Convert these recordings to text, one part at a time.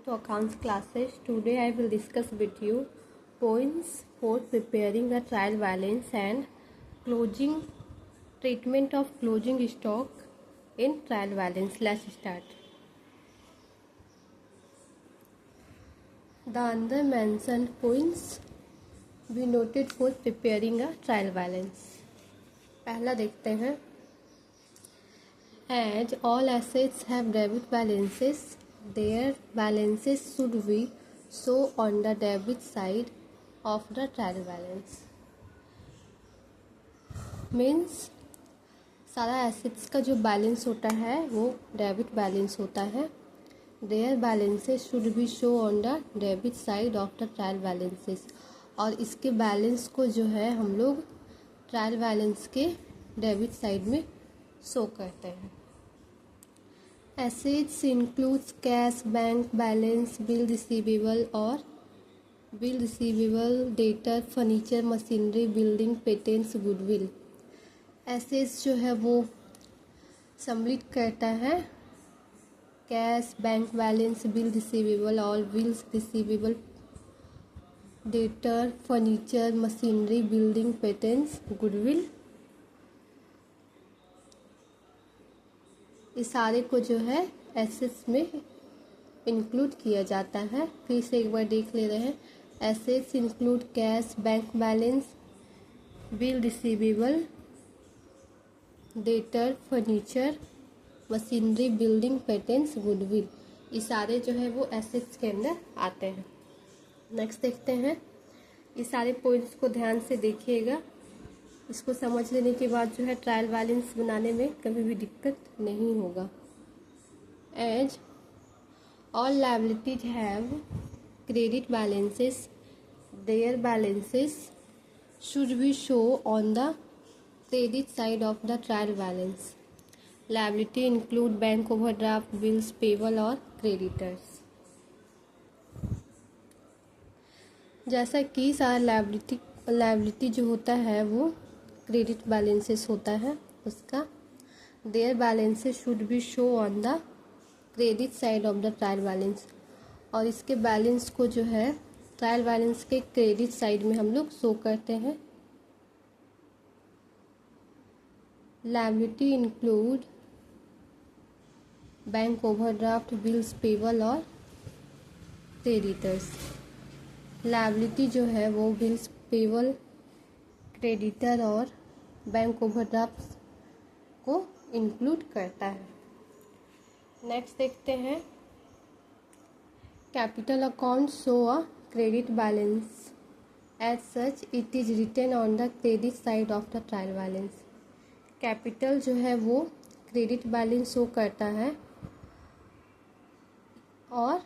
to accounts classes. Today I will discuss with you points for preparing a trial balance and closing treatment of closing stock in trial balance. Let's start. The under mentioned points we noted for preparing a trial balance. पहला देखते हैं. As all assets have debit balances, their balances should be shown on the debit side of the trial balance. Means सारा assets का जो balance होता है वो debit balance होता है. There balances should be show on the debit side of the trial balances. और इसके बैलेंस को जो है हम लोग ट्रायल बैलेंस के डेबिट साइड में शो करते हैं. Assets includes cash, bank balance, bill receivable और bill receivable, debtor, furniture, machinery, building, patents, goodwill. Assets जो है वो सम्मिलित करता है cash, bank balance, bill receivable और bills receivable, debtor, furniture, machinery, building, patents, goodwill. इस सारे को जो है एसेट्स में इंक्लूड किया जाता है. फिर से एक बार देख ले रहे हैं. Assets include cash, bank balance, bill receivable, debtor, furniture, machinery, building, patents, goodwill. ये सारे जो है वो एसेट्स के अंदर आते हैं. नेक्स्ट देखते हैं. ये सारे पॉइंट्स को ध्यान से देखिएगा. इसको समझ लेने के बाद जो है ट्रायल बैलेंस बनाने में कभी भी दिक्कत नहीं होगा. As all liabilities have credit balances, their balances should be show on the credit side of the trial balance. Liability include bank overdraft, bills payable और क्रेडिटर्स. जैसा कि सारा लायबिलिटी जो होता है वो क्रेडिट बैलेंसेस होता है उसका. Their balances should be show on the credit side of the trial balance. और इसके बैलेंस को जो है ट्रायल बैलेंस के क्रेडिट साइड में हम लोग शो करते हैं. Liability include bank overdraft, bills payable और क्रेडिटर्स. लायबिलिटी जो है वो बिल्स पेबल, क्रेडिटर और बैंक ओवरड्राफ्ट को इंक्लूड करता है. नेक्स्ट देखते हैं. Capital account show a credit balance. As such it is written on the credit side of the trial balance. Capital जो है वो क्रेडिट बैलेंस शो करता है और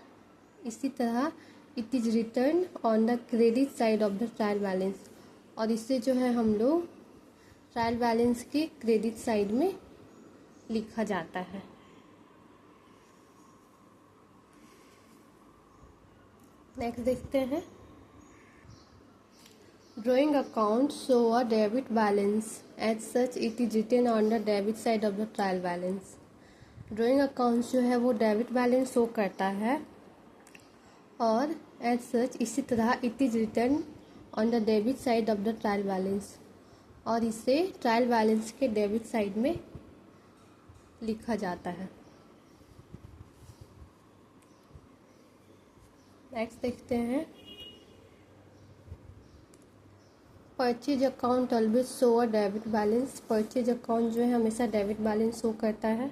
इसी तरह it is return on the credit side of the trial balance. और इससे जो है हम लोग ट्रायल बैलेंस के क्रेडिट साइड में लिखा जाता है. नेक्स्ट देखते हैं. Drawing account show a debit balance. As such it is written on the debit side of the trial balance. Drawing account जो है वो डेबिट बैलेंस शो करता है और एज सच इसी तरह it is written on the debit side of the trial balance. और इसे ट्रायल बैलेंस के डेबिट साइड में लिखा जाता है. नेक्स्ट देखते हैं. Purchase account always show a debit balance. Purchase account जो है हमेशा डेबिट बैलेंस शो करता है.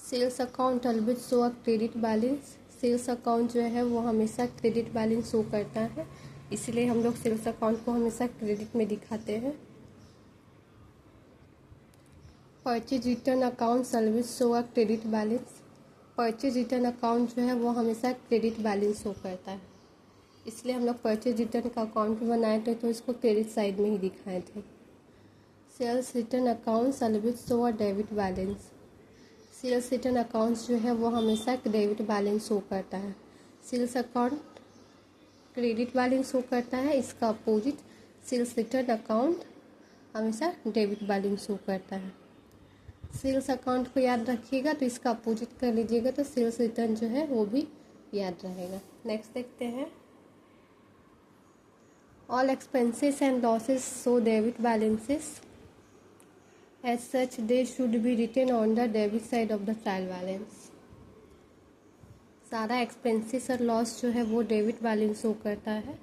Sales account always show a credit balance. Sales account जो है वो हमेशा क्रेडिट बैलेंस शो करता है, इसलिए हम लोग सेल्स अकाउंट को हमेशा क्रेडिट में दिखाते हैं. Purchase return account always show a credit balance. Purchase return account जो है वो हमेशा क्रेडिट बैलेंस शो करता है, इसलिए हम लोग परचेज रिटर्न का अकाउंट बनाए थे तो इसको क्रेडिट साइड में ही दिखाए थे. Sales return account always show a debit balance. Sales return accounts जो है वो हमेशा डेबिट बैलेंस शो करता है. Sales account credit balance show करता है, इसका अपोजिट सेल्स रिटर्न अकाउंट हमेशा डेबिट बैलेंस शो करता है. सेल्स अकाउंट को याद रखिएगा तो इसका अपोजिट कर लीजिएगा, तो सेल्स रिटर्न जो है वो भी याद रहेगा। नेक्स्ट देखते हैं, all expenses and losses show debit balances, as such they should be written on the debit side of the trial balance. सारा एक्सपेंसेस और लॉस जो है वो डेबिट बैलेंस शो करता है।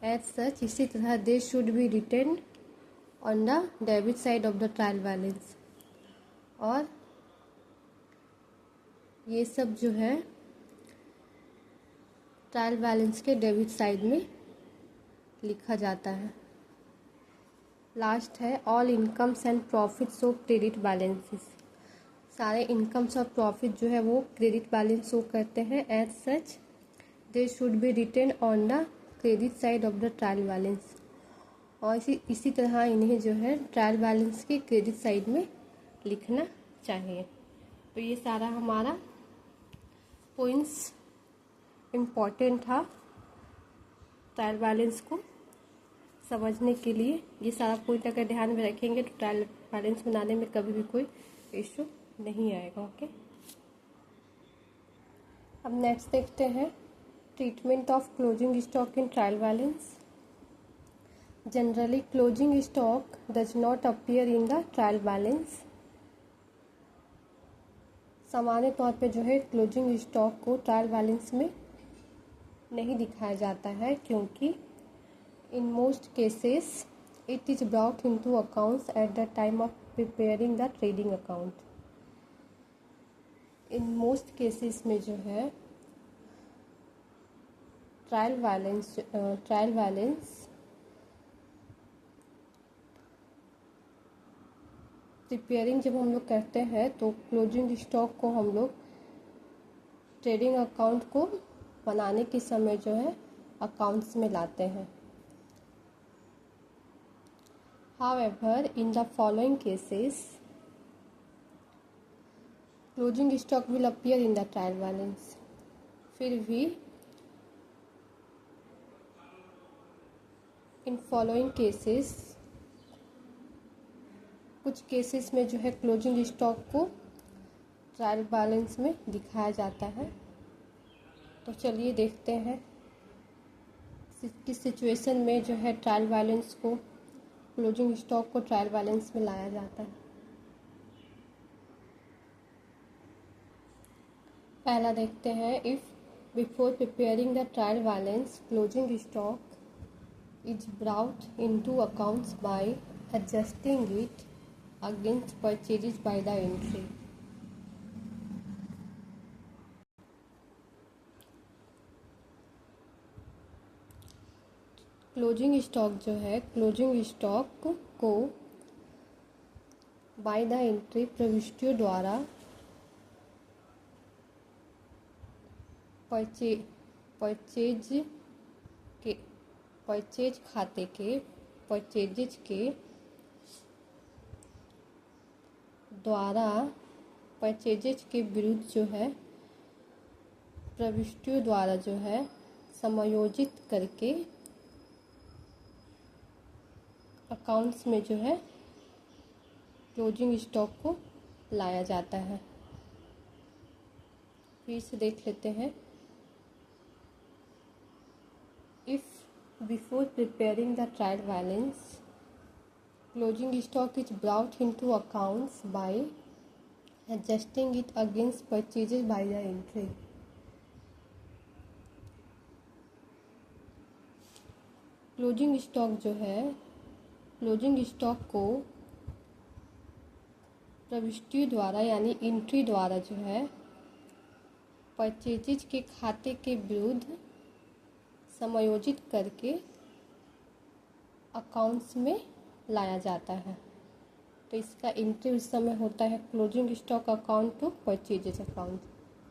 एज सच इसी तरह they should be written on the debit side of the trial balance, और ये सब जो है ट्रायल बैलेंस के डेबिट साइड में लिखा जाता है। लास्ट है, all incomes and profits of credit balances. सारे इनकम्स और प्रॉफिट जो है वो क्रेडिट बैलेंस शो करते हैं। As such they should be written on the credit side of the trial balance, और इसी तरह इन्हें जो है ट्रायल बैलेंस के क्रेडिट साइड में लिखना चाहिए। तो ये सारा हमारा पॉइंट्स इम्पॉर्टेंट था ट्रायल बैलेंस को समझने के लिए। ये सारा पॉइंट अगर ध्यान में रखेंगे तो ट्रायल बैलेंस बनाने में कभी भी कोई इशू नहीं आएगा। ओके, अब नेक्स्ट देखते हैं, treatment of closing stock in trial balance. Generally closing stock does not appear in the trial balance. सामान्य तौर पे जो है क्लोजिंग स्टॉक को ट्रायल बैलेंस में नहीं दिखाया जाता है, क्योंकि in most cases it is brought into accounts at the time of preparing the trading account. In most cases में जो है ट्रायल बैलेंस प्रिपेयरिंग जब हम लोग करते हैं तो क्लोजिंग स्टॉक को हम लोग ट्रेडिंग अकाउंट को बनाने के समय जो है अकाउंट्स में लाते हैं। However, in the following cases, closing stock will appear in the trial balance. फिर भी इन फॉलोइंग केसेस, कुछ केसेस में जो है क्लोजिंग स्टॉक को ट्रायल बैलेंस में दिखाया जाता है। तो चलिए देखते हैं किस सिचुएशन में जो है ट्रायल बैलेंस को, क्लोजिंग स्टॉक को ट्रायल बैलेंस में लाया जाता है। पहला देखते हैं, if before preparing the trial balance closing stock is brought into accounts bye adjusting it against purchases by the entry. Closing stock जो है, क्लोजिंग स्टॉक को बाय द एंट्री प्रविष्टियों द्वारा परचेज खाते के परचेजेज के द्वारा परचेजेज के विरुद्ध जो है प्रविष्टियों द्वारा जो है समायोजित करके अकाउंट्स में जो है क्लोजिंग स्टॉक को लाया जाता है। फिर से देख लेते हैं, if before preparing the trial balance closing stock is brought into accounts bye adjusting it against purchases by the entry. Closing stock जो है, क्लोजिंग स्टॉक को प्रविष्टियों द्वारा यानी एंट्री द्वारा जो है परचेजेज के खाते के विरुद्ध समायोजित करके अकाउंट्स में लाया जाता है। तो इसका एंट्री उस समय होता है closing stock account to purchases account,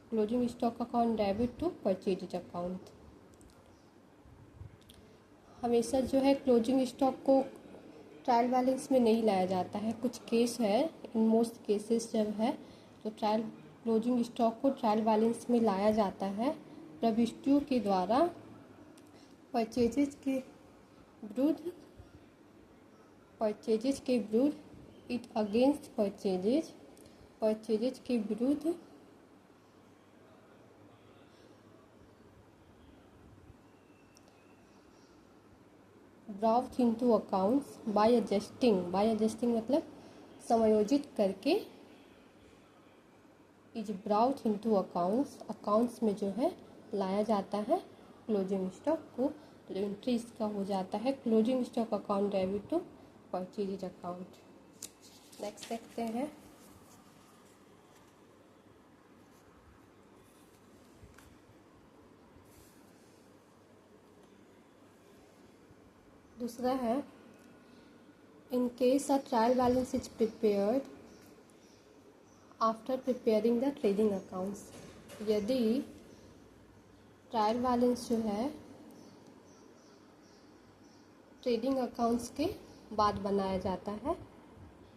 closing stock account debit to purchases account. हमेशा जो है क्लोजिंग स्टॉक को ट्रायल बैलेंस में नहीं लाया जाता है। कुछ केस है, इन मोस्ट केसेस जब है तो क्लोजिंग स्टॉक को ट्रायल बैलेंस में लाया जाता है प्रविष्टियों के द्वारा परचेजेज के विरुद्ध इट अगेंस्ट परचेजेज के विरुद्ध brought into accounts bye adjusting मतलब समायोजित करके, इज ब्राउट इनटू अकाउंट्स में जो है लाया जाता है क्लोजिंग स्टॉक को। तो एंट्री इसका हो जाता है closing stock account debit to purchase account. Next देखते हैं दूसरा है in case a trial balance is prepared after preparing the trading accounts. यदि ट्रायल बैलेंस जो है ट्रेडिंग अकाउंट्स के बाद बनाया जाता है,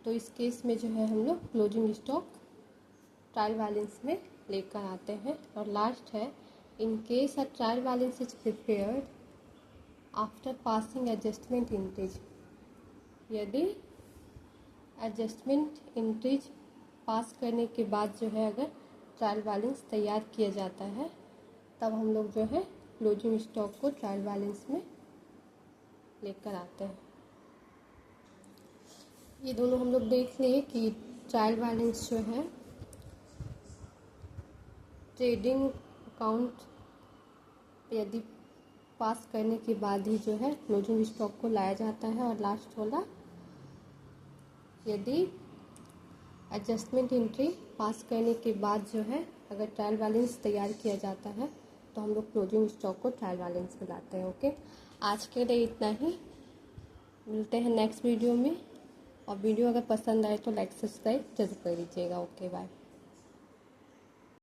तो इस केस में जो है हम लोग क्लोजिंग स्टॉक ट्रायल बैलेंस में लेकर आते हैं। और लास्ट है in case a trial balance is prepared after passing adjustment entries. यदि एडजस्टमेंट एंट्रीज पास करने के बाद जो है अगर ट्रायल बैलेंस तैयार किया जाता है, तब हम लोग जो है क्लोजिंग स्टॉक को ट्रायल बैलेंस में लेकर आते हैं। ये दोनों हम लोग देख लिए कि ट्रायल बैलेंस जो है ट्रेडिंग अकाउंट यदि पास करने के बाद ही जो है क्लोजिंग स्टॉक को लाया जाता है। और लास्ट वाला यदि एडजस्टमेंट एंट्री पास करने के बाद जो है अगर ट्रायल बैलेंस तैयार किया जाता है, तो हम लोग क्लोजिंग स्टॉक को ट्रायल बैलेंस में लाते हैं। ओके, आज के लिए इतना ही, मिलते हैं नेक्स्ट वीडियो में। और वीडियो अगर पसंद आए तो लाइक सब्सक्राइब जरूर कर लीजिएगा। Okay, bye.